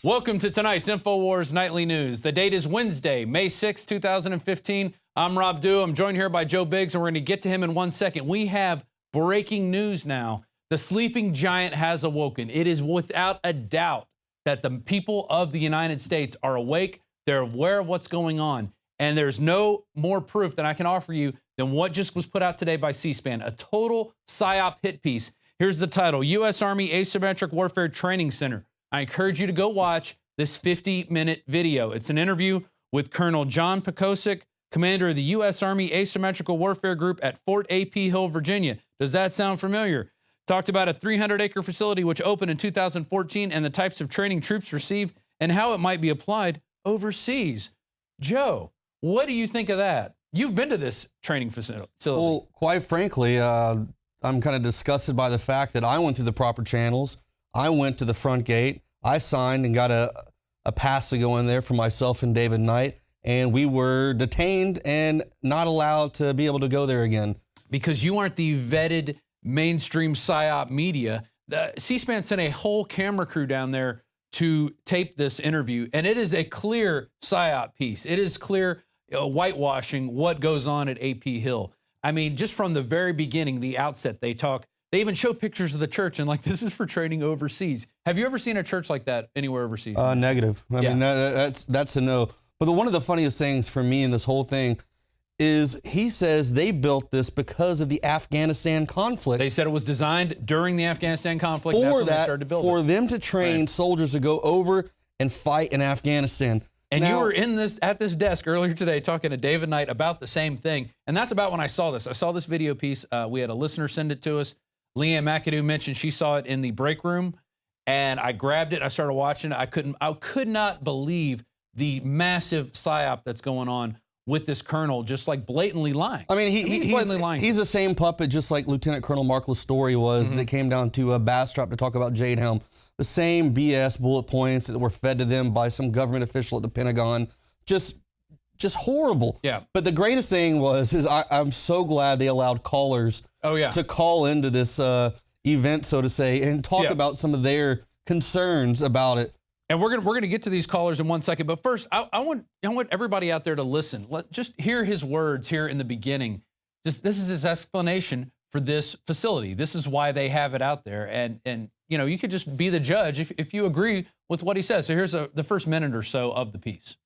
Welcome to tonight's InfoWars Nightly News. The date is Wednesday, May 6, 2015. I'm Rob Dew. I'm joined here by Joe Biggs, and we're going to get to him in 1 second. We have breaking news now. The sleeping giant has awoken. It is without a doubt that the people of the United States are awake. They're aware of what's going on. And there's no more proof that I can offer you than what just was put out today by C-SPAN, a total PSYOP hit piece. Here's the title, U.S. Army Asymmetric Warfare Training Center. I encourage you to go watch this 50-minute video. It's an interview with Colonel John Pekosik, commander of the U.S. Army Asymmetrical Warfare Group at Fort A.P. Hill, Virginia. Does that sound familiar? Talked about a 300-acre facility which opened in 2014 and the types of training troops receive and how it might be applied overseas. Joe, what do you think of that? You've been to this training facility. Well, quite frankly, I'm kind of disgusted by the fact that I went through the proper channels. I went to the front gate. I signed and got a pass to go in there for myself and David Knight, and we were detained and not allowed to be able to go there again. Because you aren't the vetted mainstream PSYOP media. C-SPAN sent a whole camera crew down there to tape this interview, and it is a clear PSYOP piece. It is clear whitewashing what goes on at AP Hill. I mean, just from the very beginning, the outset, they even show pictures of the church and like, this is for training overseas. Have you ever seen a church like that anywhere overseas? Negative. I mean, that's a no. But one of the funniest things for me in this whole thing is he says they built this because of the Afghanistan conflict. They said it was designed during the Afghanistan conflict. That's when they started to build for it. them to train soldiers to go over and fight in Afghanistan. And now, you were at this desk earlier today talking to David Knight about the same thing. And that's about when I saw this. I saw this video piece. We had a listener send it to us. Leanne McAdoo mentioned she saw it in the break room, and I grabbed it. I started watching it. I could not believe the massive PSYOP that's going on with this colonel, just like blatantly lying. I mean, he's blatantly lying. He's the same puppet, just like Lieutenant Colonel Mark Lastory was. That came down to Bastrop to talk about Jade Helm. The same BS bullet points that were fed to them by some government official at the Pentagon. Just horrible. Yeah. But the greatest thing is I'm so glad they allowed callers to call into this event, so to say, and talk about some of their concerns about it. And we're gonna get to these callers in 1 second, but first, I want everybody out there to listen. Just hear his words here in the beginning. This is his explanation for this facility. This is why they have it out there, and you know, you could just be the judge if you agree with what he says. So here's the first minute or so of the piece.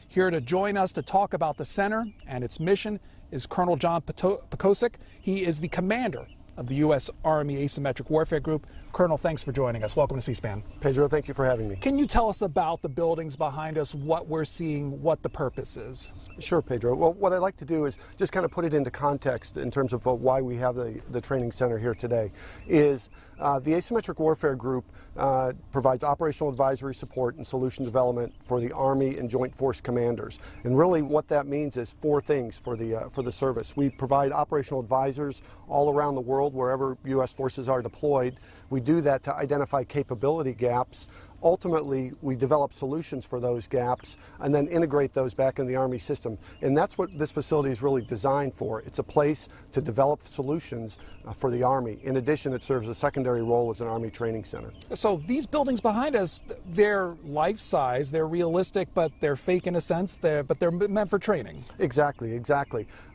Here to join us to talk about the center and its mission is Colonel John Pekosik. He is the commander of the U.S. Army Asymmetric Warfare Group. Colonel, thanks for joining us. Welcome to C-SPAN. Pedro, thank you for having me. Can you tell us about the buildings behind us, what we're seeing, what the purpose is? Sure, Pedro. Well, what I'd like to do is just kind of put it into context in terms of why we have the training center here today. Is the Asymmetric Warfare Group provides operational advisory support and solution development for the Army and Joint Force commanders. And really what that means is four things for the service. We provide operational advisors all around the world, wherever U.S. forces are deployed. We do that to identify capability gaps. Ultimately, we develop solutions for those gaps and then integrate those back in the Army system. And that's what this facility is really designed for. It's a place to develop solutions for the Army. In addition, it serves a secondary role as an Army training center. So these buildings behind us, they're life-size, they're realistic, but they're fake in a sense, but they're meant for training. Exactly.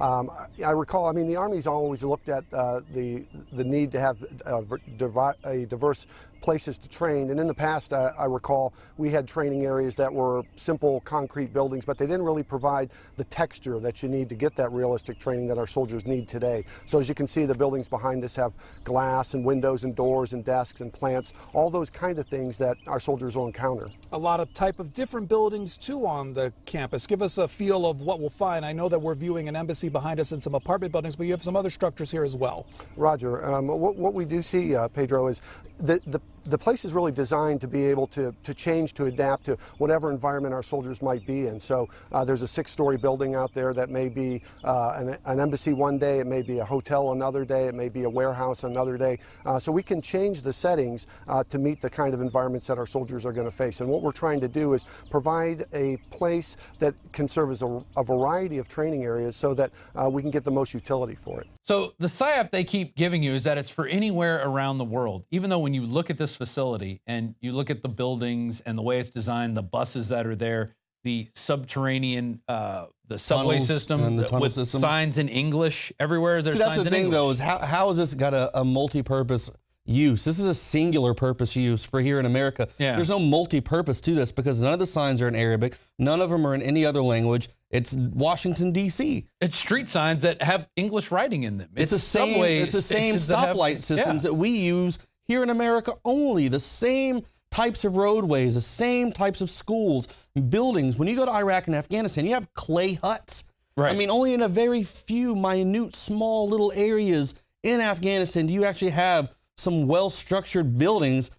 I recall, I mean, the Army's always looked at the need to have a diverse places to train, and in the past I recall we had training areas that were simple concrete buildings, but they didn't really provide the texture that you need to get that realistic training that our soldiers need today. So as you can see, the buildings behind us have glass and windows and doors and desks and plants, all those kind of things that our soldiers will encounter. A lot of type of different buildings too on the campus. Give us a feel of what we'll find. I know that we're viewing an embassy behind us and some apartment buildings, but you have some other structures here as well. Roger. What we do see, Pedro, is the place is really designed to be able to change, to adapt to whatever environment our soldiers might be in. So there's a 6-story building out there that may be an embassy one day, it may be a hotel another day, it may be a warehouse another day. So we can change the settings to meet the kind of environments that our soldiers are going to face. And what we're trying to do is provide a place that can serve as a variety of training areas so that we can get the most utility for it. So the PSYOP they keep giving you is that it's for anywhere around the world, even though when you look at this facility and you look at the buildings and the way it's designed, the buses that are there, the subterranean, the subway Tunnels system and the tunnel with system. signs in English everywhere. There's See, that's signs the in thing, English. though, is how has this got a multi-purpose use? This is a singular purpose use for here in America. Yeah. There's no multi-purpose to this because none of the signs are in Arabic. None of them are in any other language. It's Washington, D.C. It's street signs that have English writing in them. It's the same. subway It's the same stations that have- stoplight systems that we use here in America only. The same types of roadways, the same types of schools, buildings. When you go to Iraq and Afghanistan, you have clay huts. Right. I mean, only in a very few minute, small little areas in Afghanistan do you actually have some well-structured buildings.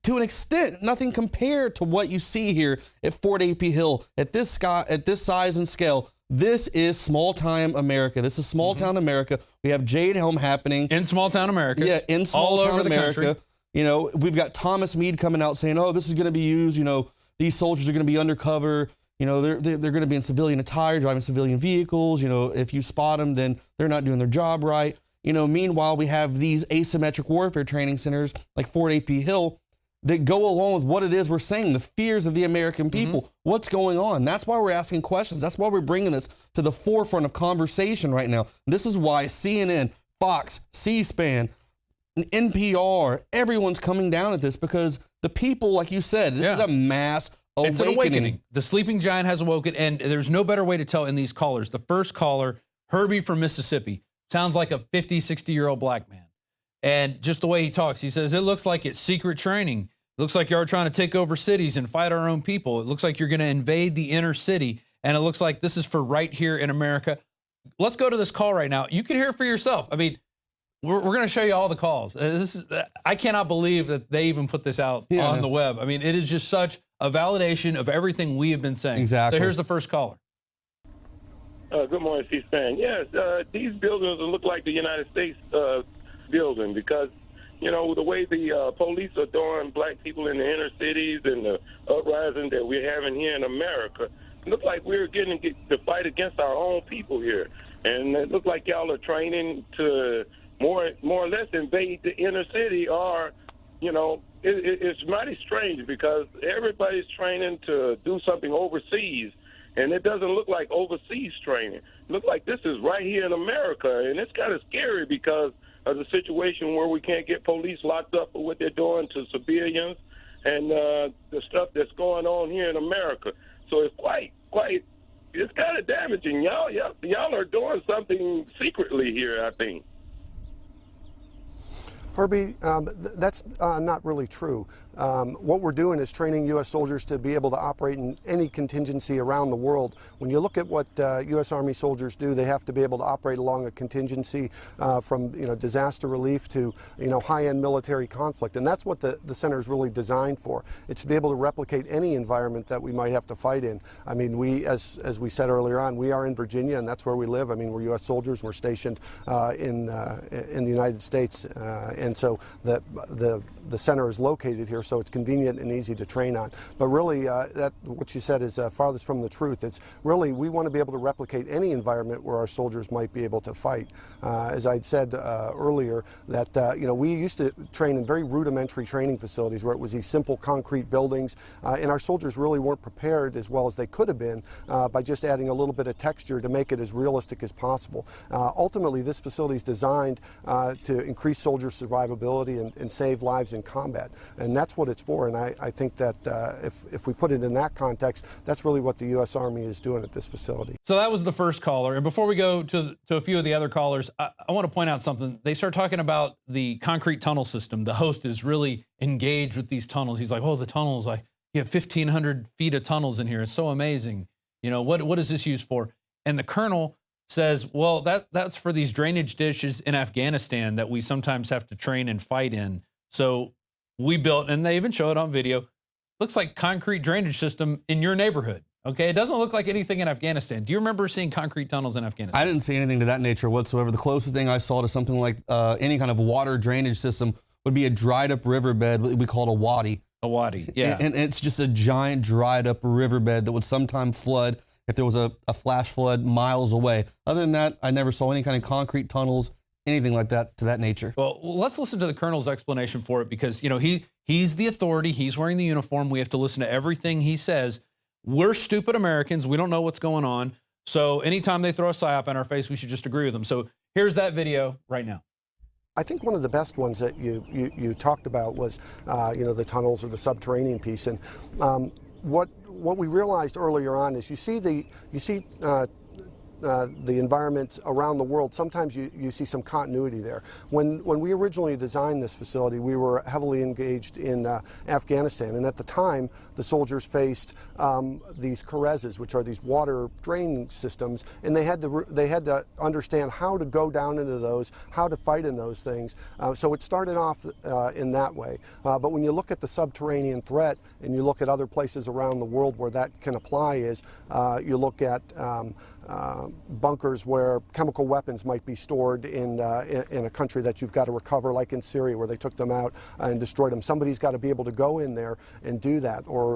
To an extent, nothing compared to what you see here at Fort A.P. Hill at this size and scale. This is small-time America. This is small-town America. We have Jade Helm happening. in small town America. Yeah, in all small-town over the America. country. You know, we've got Thomas Meade coming out saying, oh, this is going to be used, you know, these soldiers are going to be undercover. You know, they're going to be in civilian attire, driving civilian vehicles. You know, if you spot them, then they're not doing their job right. You know, meanwhile, we have these asymmetric warfare training centers like Fort A.P. Hill that go along with what it is we're saying, the fears of the American people. What's going on? That's why we're asking questions. That's why we're bringing this to the forefront of conversation right now. This is why CNN, Fox, C-SPAN, NPR, everyone's coming down at this because the people, like you said, this is a mass awakening. It's an awakening. The sleeping giant has awoken, and there's no better way to tell in these callers. The first caller, Herbie from Mississippi, sounds like a 50, 60-year-old black man. And just the way he talks, he says, it looks like it's secret training. It looks like you're trying to take over cities and fight our own people. It looks like you're going to invade the inner city. And it looks like this is for right here in America. Let's go to this call right now. You can hear it for yourself. I mean, we're going to show you all the calls. I cannot believe that they even put this out on the web. I mean, it is just such a validation of everything we have been saying. Exactly. So here's the first caller. Good morning, C-SPAN. Yes, these buildings look like the United States building because, you know, the way the police are throwing black people in the inner cities and the uprising that we're having here in America, it looks like we're getting to fight against our own people here. And it looks like y'all are training to more or less invade the inner city or, you know, it's mighty strange because everybody's training to do something overseas. And it doesn't look like overseas training. It looks like this is right here in America. And it's kind of scary because of the situation where we can't get police locked up for what they're doing to civilians and the stuff that's going on here in America. So it's it's kind of damaging. Y'all are doing something secretly here, I think. Herbie, that's not really true. What we're doing is training U.S. soldiers to be able to operate in any contingency around the world. When you look at what U.S. Army soldiers do, they have to be able to operate along a contingency from disaster relief to high-end military conflict, and that's what the center is really designed for. It's to be able to replicate any environment that we might have to fight in. I mean, we, as we said earlier on, we are in Virginia, and that's where we live. I mean, we're U.S. soldiers. We're stationed in the United States, and so the center is located here, so it's convenient and easy to train on. But really, what you said is farthest from the truth. It's really, we want to be able to replicate any environment where our soldiers might be able to fight. As I'd said earlier, that we used to train in very rudimentary training facilities where it was these simple concrete buildings, and our soldiers really weren't prepared as well as they could have been by just adding a little bit of texture to make it as realistic as possible. Ultimately, this facility is designed to increase soldier survivability and save lives in combat, and that's what it's for. And I think that if we put it in that context, that's really what the U.S. Army is doing at this facility. So that was the first caller. And before we go to a few of the other callers, I want to point out something. They start talking about the concrete tunnel system. The host is really engaged with these tunnels. He's like, oh, the tunnels, like you have 1,500 feet of tunnels in here. It's so amazing. You know, what is this used for? And the colonel says, well, that's for these drainage ditches in Afghanistan that we sometimes have to train and fight in. So we built, and they even show it on video, looks like concrete drainage system in your neighborhood. Okay, it doesn't look like anything in Afghanistan. Do you remember seeing concrete tunnels in Afghanistan? I didn't see anything to that nature whatsoever. The closest thing I saw to something like any kind of water drainage system would be a dried up riverbed, what we call a wadi. A wadi, yeah. And it's just a giant dried up riverbed that would sometimes flood if there was a flash flood miles away. Other than that, I never saw any kind of concrete tunnels anything like that to that nature. Well, let's listen to the colonel's explanation for it, because, you know, he's the authority. He's wearing the uniform. We have to listen to everything he says. We're stupid Americans. We don't know what's going on. So anytime they throw a psyop in our face, we should just agree with them. So here's that video right now. I think one of the best ones that you talked about was, you know, the tunnels or the subterranean piece. And what we realized earlier on is you see the environment around the world. Sometimes you see some continuity there. When we originally designed this facility, we were heavily engaged in Afghanistan, and at the time, the soldiers faced these Karezes, which are these water drain systems, and they had to understand how to go down into those, how to fight in those things. So it started off in that way. But when you look at the subterranean threat, and you look at other places around the world where that can apply, is you look at bunkers where chemical weapons might be stored in a country that you've got to recover, like in Syria, where they took them out and destroyed them. Somebody's got to be able to go in there and do that. Or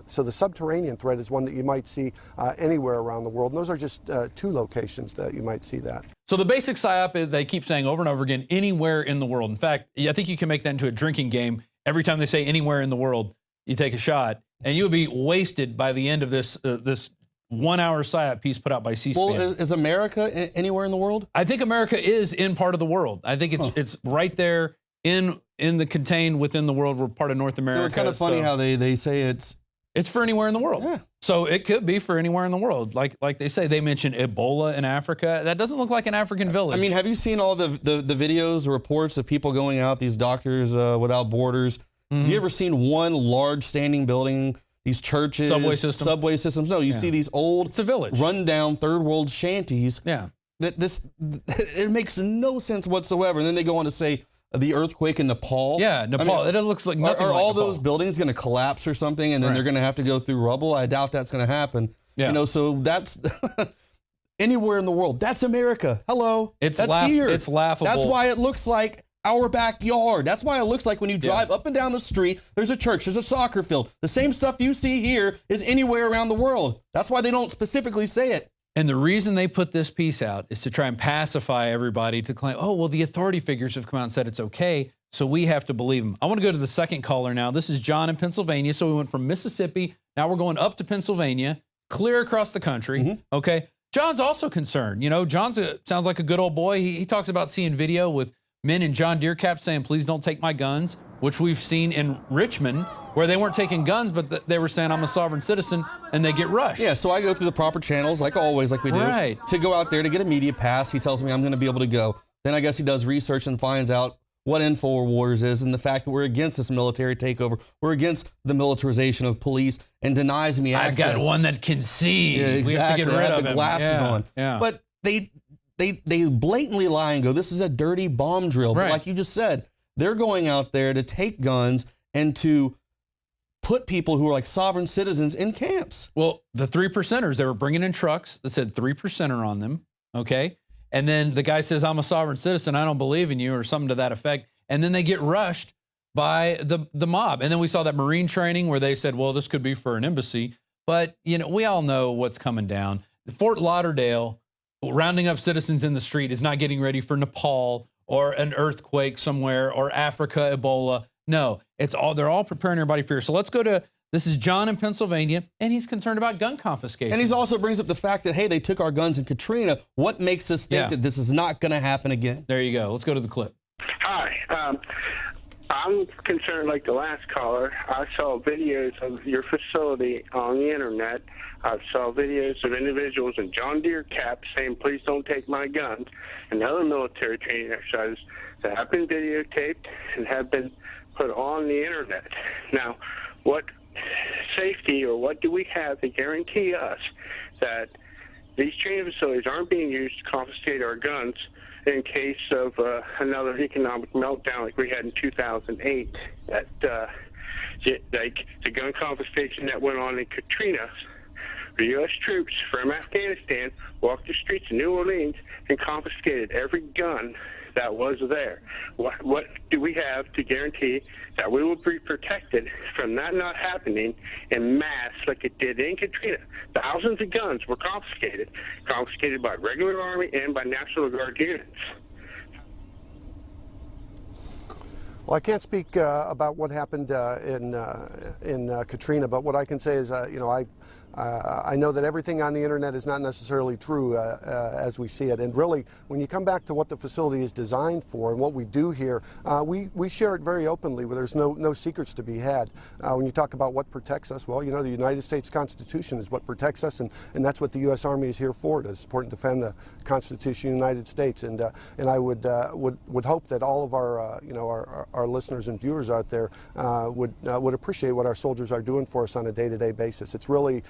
so the subterranean threat is one that you might see anywhere around the world. And those are just two locations that you might see that. So the basic psyop is, they keep saying over and over again, anywhere in the world. In fact, I think you can make that into a drinking game. Every time they say anywhere in the world, you take a shot, and you would be wasted by the end of this 1 hour psyop piece put out by C-SPAN. Well, is America anywhere in the world? I think America is in part of the world. I think it's right there in the contained within the world. We're part of North America. So it's kind of funny how they say it's for anywhere in the world. Yeah. So it could be for anywhere in the world. Like they say, they mentioned Ebola in Africa. That doesn't look like an African village. I mean, have you seen all the videos, the reports of people going out, these Doctors Without Borders? Have you ever seen one large standing building, these churches, subway systems? No, you see these old, it's a village, rundown third world shanties. Yeah. It makes no sense whatsoever. And then they go on to say the earthquake in Nepal. Yeah, Nepal. I mean, it looks like nothing. Are like all Nepal. those buildings going to collapse or something, and then they're going to have to go through rubble? I doubt that's going to happen. Yeah. You know, so that's anywhere in the world. That's America. Hello. That's here. It's laughable. That's why it looks like our backyard. That's why it looks like when you drive up and down the street, there's a church, there's a soccer field. The same stuff you see here is anywhere around the world. That's why they don't specifically say it. And the reason they put this piece out is to try and pacify everybody, to claim, oh, well, the authority figures have come out and said it's okay, so we have to believe them. I want to go to the second caller now. This is John in Pennsylvania. So we went from Mississippi, now we're going up to Pennsylvania, clear across the country, okay? John's also concerned. You know, John sounds like a good old boy. He talks about seeing video with men in John Deere caps saying, please don't take my guns, which we've seen in Richmond, where they weren't taking guns, but they were saying, I'm a sovereign citizen, and they get rushed. Yeah, so I go through the proper channels, like always, like we do, to go out there to get a media pass. He tells me I'm going to be able to go. Then I guess he does research and finds out what InfoWars is and the fact that we're against this military takeover. We're against the militarization of police and denies me access. I've got one that can see. Yeah, exactly. We have to get rid of the glasses on. Yeah. But they blatantly lie and go, this is a dirty bomb drill. But like you just said, they're going out there to take guns and to put people who are like sovereign citizens in camps. Well, the 3%ers, they were bringing in trucks that said 3%er on them, okay? And then the guy says, I'm a sovereign citizen, I don't believe in you, or something to that effect. And then they get rushed by the mob. And then we saw that Marine training where they said, well, this could be for an embassy. But, you know, we all know what's coming down. Fort Lauderdale, rounding up citizens in the street, is not getting ready for Nepal or an earthquake somewhere or Africa, Ebola. No, they're all preparing everybody for fear. So let's go to, this is John in Pennsylvania, and he's concerned about gun confiscation. And he also brings up the fact that, hey, they took our guns in Katrina. What makes us think that this is not going to happen again? There you go. Let's go to the clip. Hi. I'm concerned like the last caller. I saw videos of your facility on the internet. I saw videos of individuals in John Deere caps saying, please don't take my guns, and other military training exercises that have been videotaped and have been put on the internet. Now, what safety or what do we have to guarantee us that these training facilities aren't being used to confiscate our guns in case of another economic meltdown like we had in 2008? That like the gun confiscation that went on in Katrina, the U.S. troops from Afghanistan walked the streets of New Orleans and confiscated every gun that was there. What do we have to guarantee that we will be protected from that not happening in mass like it did in Katrina? Thousands of guns were confiscated by regular Army and by National Guard units. Well, I can't speak about what happened in Katrina, but what I can say is, you know, I know that everything on the internet is not necessarily true as we see it. And really, when you come back to what the facility is designed for and what we do here, we share it very openly. There's no secrets to be had. When you talk about what protects us, well, you know, the United States Constitution is what protects us, and that's what the U.S. Army is here for, to support and defend the Constitution of the United States. And I would hope that all of our you know, our listeners and viewers out there would appreciate what our soldiers are doing for us on a day-to-day basis. It's really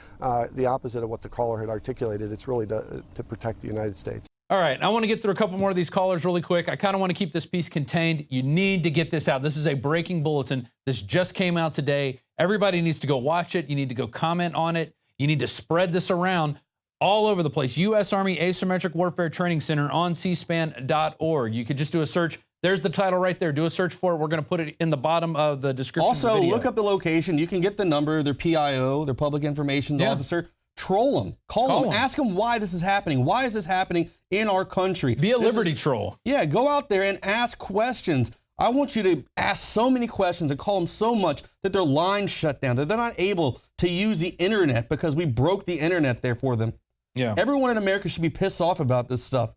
the opposite of what the caller had articulated. It's really to protect the United States. All right, I want to get through a couple more of these callers really quick. I kind of want to keep this piece contained. You need to get this out. This is a breaking bulletin. This just came out today. Everybody needs to go watch it. You need to go comment on it. You need to spread this around all over the place. U.S. Army Asymmetric Warfare Training Center on cspan.org. You could just do a search. There's the title right there. Do a search for it. We're going to put it in the bottom of the description of the Also, video. look up the location. You can get the number, their PIO, their public information officer. Troll them. Call them. Ask them why this is happening. Why is this happening in our country? Be a liberty troll. Yeah, go out there and ask questions. I want you to ask so many questions and call them so much that their lines shut down, that they're not able to use the internet because we broke the internet there for them. Yeah. Everyone in America should be pissed off about this stuff.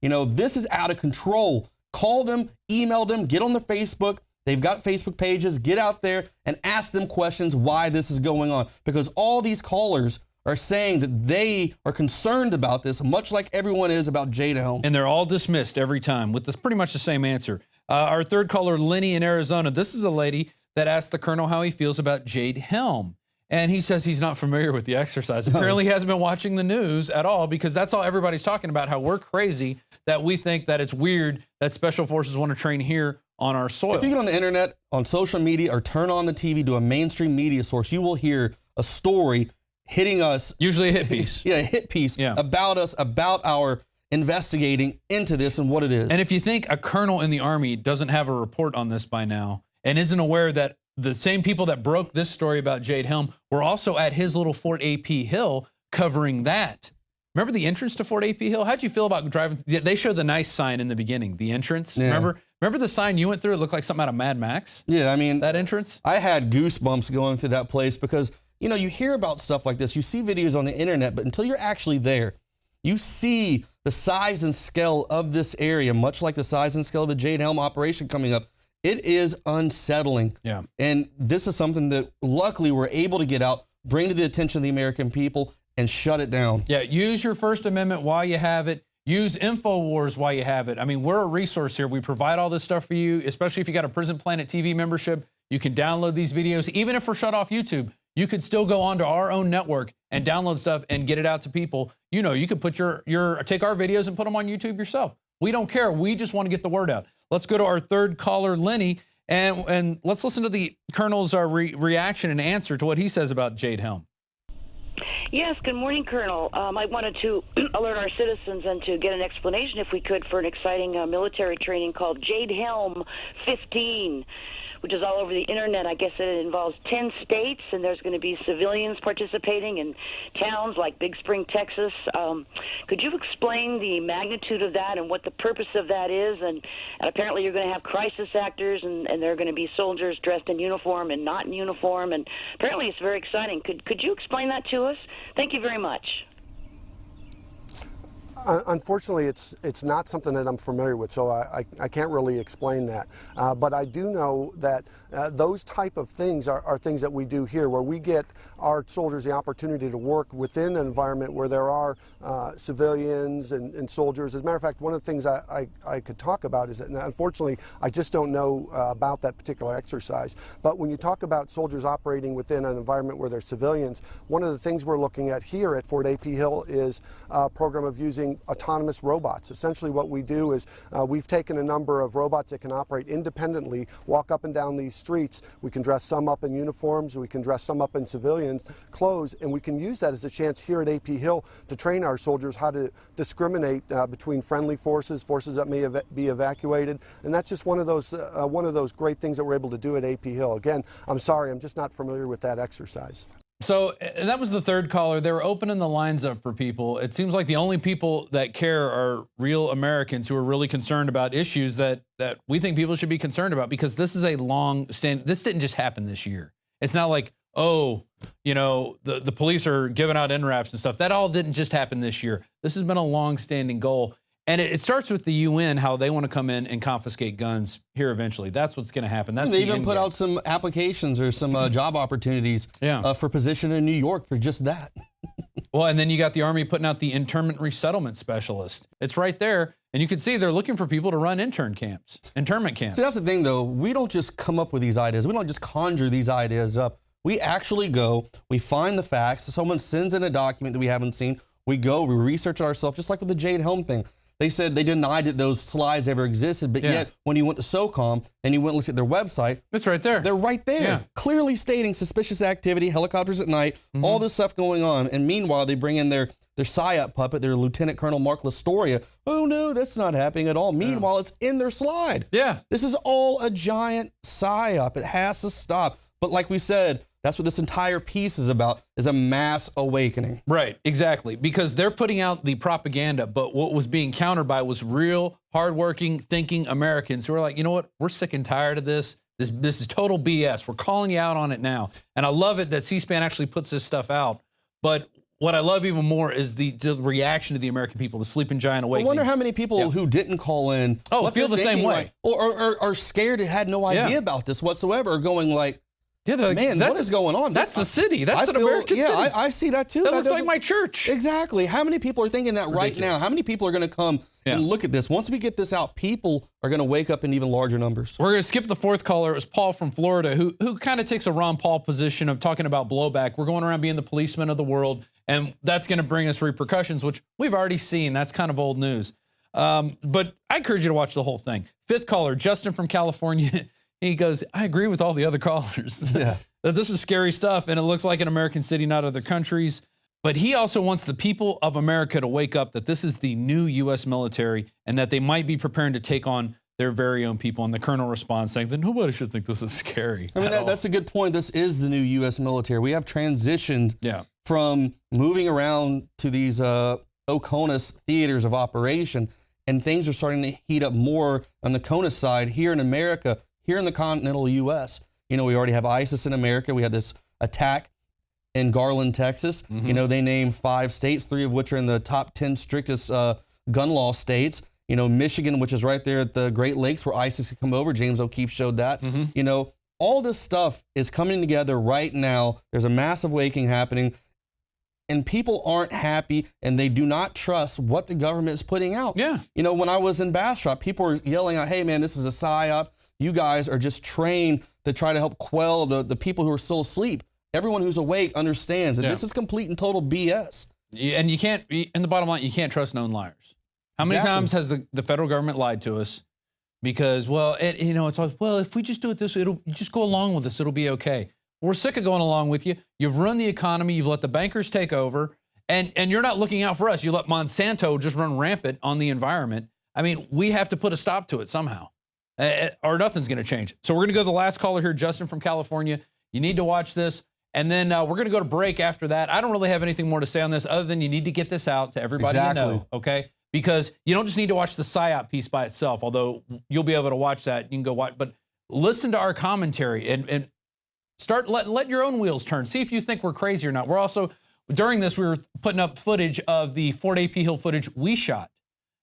You know, this is out of control. Call them, email them, get on their Facebook. They've got Facebook pages. Get out there and ask them questions why this is going on. Because all these callers are saying that they are concerned about this, much like everyone is about Jade Helm. And they're all dismissed every time with this pretty much the same answer. Our third caller, Lenny in Arizona. This is a lady that asked the colonel how he feels about Jade Helm. And he says he's not familiar with the exercise. Apparently he hasn't been watching the news at all, because that's all everybody's talking about, how we're crazy that we think that it's weird that special forces want to train here on our soil. If you get on the internet, on social media, or turn on the TV to a mainstream media source, you will hear a story hitting us. Usually a hit piece. Yeah, a hit piece about us, about our investigating into this and what it is. And if you think a colonel in the Army doesn't have a report on this by now and isn't aware that the same people that broke this story about Jade Helm were also at his little Fort AP Hill covering that. Remember the entrance to Fort AP Hill? How'd you feel about driving? They show the nice sign in the beginning, the entrance. Yeah. Remember the sign you went through? It looked like something out of Mad Max. Yeah, I mean, that entrance. I had goosebumps going to that place because, you know, you hear about stuff like this. You see videos on the internet, but until you're actually there, you see the size and scale of this area, much like the size and scale of the Jade Helm operation coming up. It is unsettling. Yeah. And this is something that luckily we're able to get out, bring to the attention of the American people, and shut it down. Yeah, use your First Amendment while you have it. Use InfoWars while you have it. I mean, we're a resource here. We provide all this stuff for you, especially if you got a Prison Planet TV membership. You can download these videos. Even if we're shut off YouTube, you could still go onto our own network and download stuff and get it out to people. You know, you could put take our videos and put them on YouTube yourself. We don't care. We just want to get the word out. Let's go to our third caller, Lenny, and let's listen to the Colonel's reaction and answer to what he says about Jade Helm. Yes, good morning, Colonel. I wanted to alert our citizens and to get an explanation, if we could, for an exciting military training called Jade Helm 15, which is all over the internet. I guess it involves 10 states, and there's going to be civilians participating in towns like Big Spring, Texas. Could you explain the magnitude of that and what the purpose of that is? And apparently you're going to have crisis actors, and there are going to be soldiers dressed in uniform and not in uniform, and apparently it's very exciting. Could you explain that to us? Thank you very much. Unfortunately, it's not something that I'm familiar with, so I can't really explain that. But I do know that those type of things are things that we do here, where we get our soldiers the opportunity to work within an environment where there are civilians and soldiers. As a matter of fact, one of the things I could talk about is that, unfortunately, I just don't know about that particular exercise. But when you talk about soldiers operating within an environment where there's civilians, one of the things we're looking at here at Fort AP Hill is a program of using autonomous robots. Essentially what we do is we've taken a number of robots that can operate independently, walk up and down these streets. We can dress some up in uniforms, we can dress some up in civilians clothes, and we can use that as a chance here at AP Hill to train our soldiers how to discriminate between friendly forces that may be evacuated. And that's just one of those great things that we're able to do at AP Hill. Again, I'm sorry, I'm just not familiar with that exercise. So, and that was the third caller. They were opening the lines up for people. It seems like the only people that care are real Americans who are really concerned about issues that we think people should be concerned about, because this is a long stand. This didn't just happen this year. It's not like, oh, you know, the police are giving out NRAPs and stuff. That all didn't just happen this year. This has been a long-standing goal. And it starts with the UN, how they want to come in and confiscate guns here eventually. That's what's going to happen. That's they even put out some applications or some job opportunities for position in New York for just that. Well, and then you got the Army putting out the internment resettlement specialist. It's right there. And you can see they're looking for people to run internment camps. See, that's the thing, though. We don't just come up with these ideas. We don't just conjure these ideas up. We actually go, we find the facts. Someone sends in a document that we haven't seen. We go, we research it ourselves, just like with the Jade Helm thing. They said they denied that those slides ever existed, but yet when you went to SOCOM and you went and looked at their website, it's right there. They're right there, clearly stating suspicious activity, helicopters at night, all this stuff going on. And meanwhile, they bring in their PSYOP puppet, their Lieutenant Colonel Mark Lastoria. Oh no, that's not happening at all. Meanwhile, it's in their slide. Yeah. This is all a giant PSYOP. It has to stop. But like we said, that's what this entire piece is about, is a mass awakening. Right, exactly. Because they're putting out the propaganda, but what was being countered by was real, hardworking, thinking Americans who are like, you know what, we're sick and tired of this. This is total BS. We're calling you out on it now. And I love it that C-SPAN actually puts this stuff out. But what I love even more is the reaction to the American people, the sleeping giant awakening. I wonder how many people who didn't call in feel the same way. Like, or are scared and had no idea about this whatsoever, or going like, man, what is going on? That's the city. That's an American city. Yeah, I see that too. That looks like my church. Exactly. How many people are thinking that right now? How many people are going to come and look at this? Once we get this out, people are going to wake up in even larger numbers. We're going to skip the fourth caller. It was Paul from Florida, who kind of takes a Ron Paul position of talking about blowback. We're going around being the policeman of the world, and that's going to bring us repercussions, which we've already seen. That's kind of old news. But I encourage you to watch the whole thing. Fifth caller, Justin from California. He goes, I agree with all the other callers. Yeah. That this is scary stuff, and it looks like an American city, not other countries. But he also wants the people of America to wake up that this is the new U.S. military and that they might be preparing to take on their very own people. And the colonel responds saying that nobody should think this is scary. I mean, that's a good point. This is the new U.S. military. We have transitioned from moving around to these OCONUS theaters of operation, and things are starting to heat up more on the CONUS side here in America, here in the continental U.S. You know, we already have ISIS in America. We had this attack in Garland, Texas. You know, they named 5 states, 3 of which are in the top 10 strictest gun law states. You know, Michigan, which is right there at the Great Lakes where ISIS could come over. James O'Keefe showed that. You know, all this stuff is coming together right now. There's a massive awakening happening, and people aren't happy, and they do not trust what the government is putting out. Yeah. You know, when I was in Bastrop, people were yelling out, hey, man, this is a PSYOP. You guys are just trained to try to help quell the people who are still asleep. Everyone who's awake understands that this is complete and total BS. And you can't, in the bottom line, you can't trust known liars. How many times has the federal government lied to us? Because, well, you know, it's always, well, if we just do it this way, you just go along with us, it'll be okay. We're sick of going along with you. You've run the economy. You've let the bankers take over. And you're not looking out for us. You let Monsanto just run rampant on the environment. I mean, we have to put a stop to it somehow. Or nothing's going to change. So we're going to go to the last caller here, Justin from California. You need to watch this. And then we're going to go to break after that. I don't really have anything more to say on this other than you need to get this out to everybody you know, okay? Because you don't just need to watch the PSYOP piece by itself, although you'll be able to watch that. You can go watch, but listen to our commentary and start let your own wheels turn. See if you think we're crazy or not. We're also, during this, we were putting up footage of the Fort AP Hill footage we shot.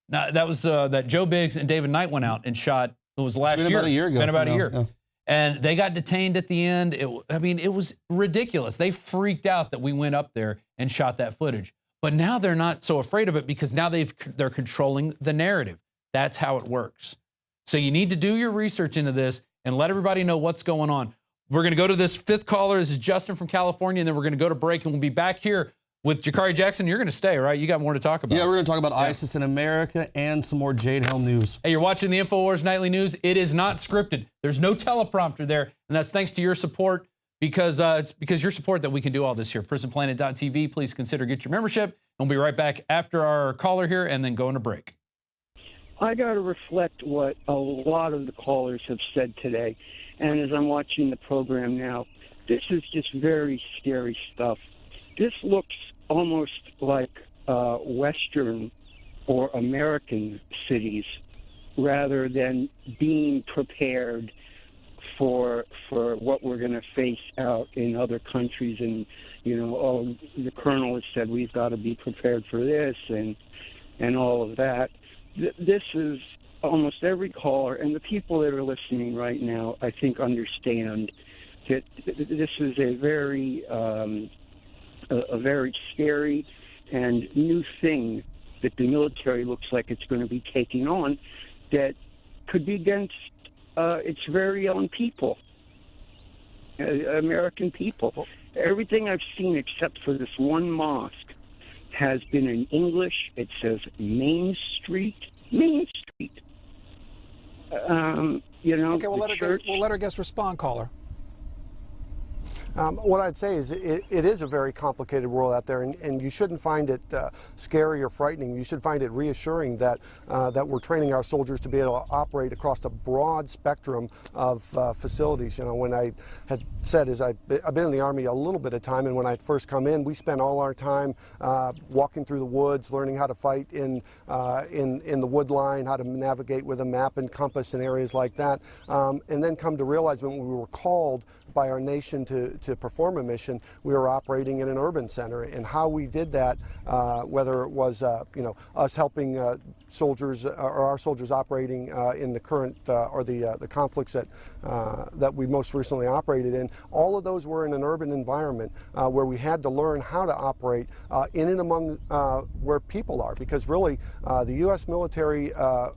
Now, that was that Joe Biggs and David Knight went out and shot. It was last year. About a year ago. Been about a year. Yeah. And they got detained at the end. I mean, it was ridiculous. They freaked out that we went up there and shot that footage. But now they're not so afraid of it because now they're controlling the narrative. That's how it works. So you need to do your research into this and let everybody know what's going on. We're going to go to this fifth caller. This is Justin from California, and then we're going to go to break, and we'll be back here with Jakari Jackson. You're going to stay, right? You got more to talk about. Yeah, we're going to talk about ISIS in America and some more Jade Helm news. Hey, you're watching the InfoWars Nightly News. It is not scripted. There's no teleprompter there, and that's thanks to your support, because it's because your support that we can do all this here. PrisonPlanet.tv. Please consider get your membership, and we'll be right back after our caller here, and then go into break. I got to reflect what a lot of the callers have said today, and as I'm watching the program now, This is just very scary stuff. This looks almost like Western or American cities rather than being prepared for what we're going to face out in other countries. And, you know, oh, the colonel has said we've got to be prepared for this and all of that. This is almost every caller, and the people that are listening right now, I think, understand that this is a very scary and new thing that the military looks like it's going to be taking on that could be against its very own people, American people. Everything I've seen except for this one mosque has been in English. It says Main Street. Main Street. You know, Okay, we'll let our guest respond, caller. What I'd say is it is a very complicated world out there, and you shouldn't find it scary or frightening. You should find it reassuring that that we're training our soldiers to be able to operate across a broad spectrum of facilities. You know, when I had said is I've been in the Army a little bit of time, and when I first come in, we spent all our time walking through the woods, learning how to fight in the wood line, how to navigate with a map and compass in areas like that, and then come to realize when we were called by our nation to perform a mission, we were operating in an urban center, and how we did that, whether it was you know, us helping soldiers or our soldiers operating in the current or the conflicts that we most recently operated in, all of those were in an urban environment where we had to learn how to operate in and among where people are, because really the U.S. military,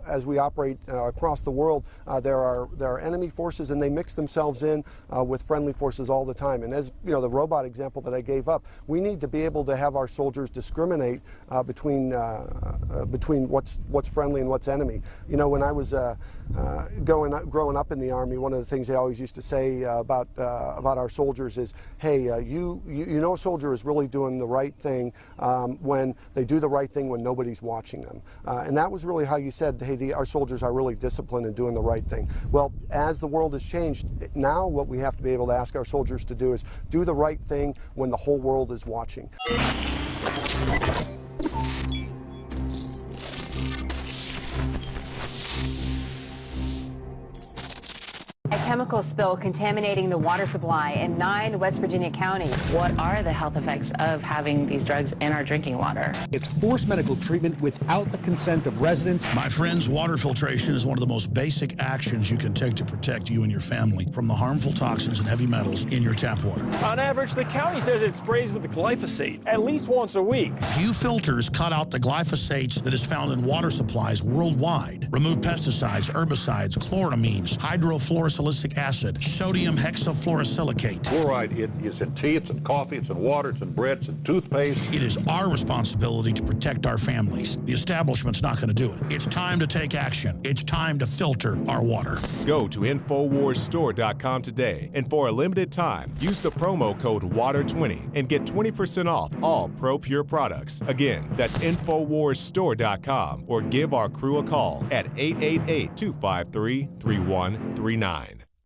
as we operate across the world, there are enemy forces, and they mix themselves in with friendly forces all the time. And as you know, the robot example that I gave up, we need to be able to have our soldiers discriminate between what's friendly and what's enemy. You know, when I was growing up in the Army, one of the things they always used to say about our soldiers is, hey, you know a soldier is really doing the right thing when they do the right thing when nobody's watching them. And that was really how you said, hey, our soldiers are really disciplined and doing the right thing. Well, as the world has changed, now what we have to be able to ask our soldiers to do is do the right thing when the whole world is watching. A chemical spill contaminating the water supply in 9 West Virginia counties. What are the health effects of having these drugs in our drinking water? It's forced medical treatment without the consent of residents. My friends, water filtration is one of the most basic actions you can take to protect you and your family from the harmful toxins and heavy metals in your tap water. On average, the county says it sprays with the glyphosate at least once a week. Few filters cut out the glyphosates that is found in water supplies worldwide. Remove pesticides, herbicides, chloramines, hydrofluorosilicic acid, sodium hexafluorosilicate. Fluoride is in tea, it's in coffee, it's in water, it's in bread, it's in toothpaste. It is our responsibility to protect our families. The establishment's not going to do it. It's time to take action. It's time to filter our water. Go to InfoWarsStore.com today, and for a limited time, use the promo code WATER20 and get 20% off all ProPure products. Again, that's InfoWarsStore.com, or give our crew a call at 888-253-3139.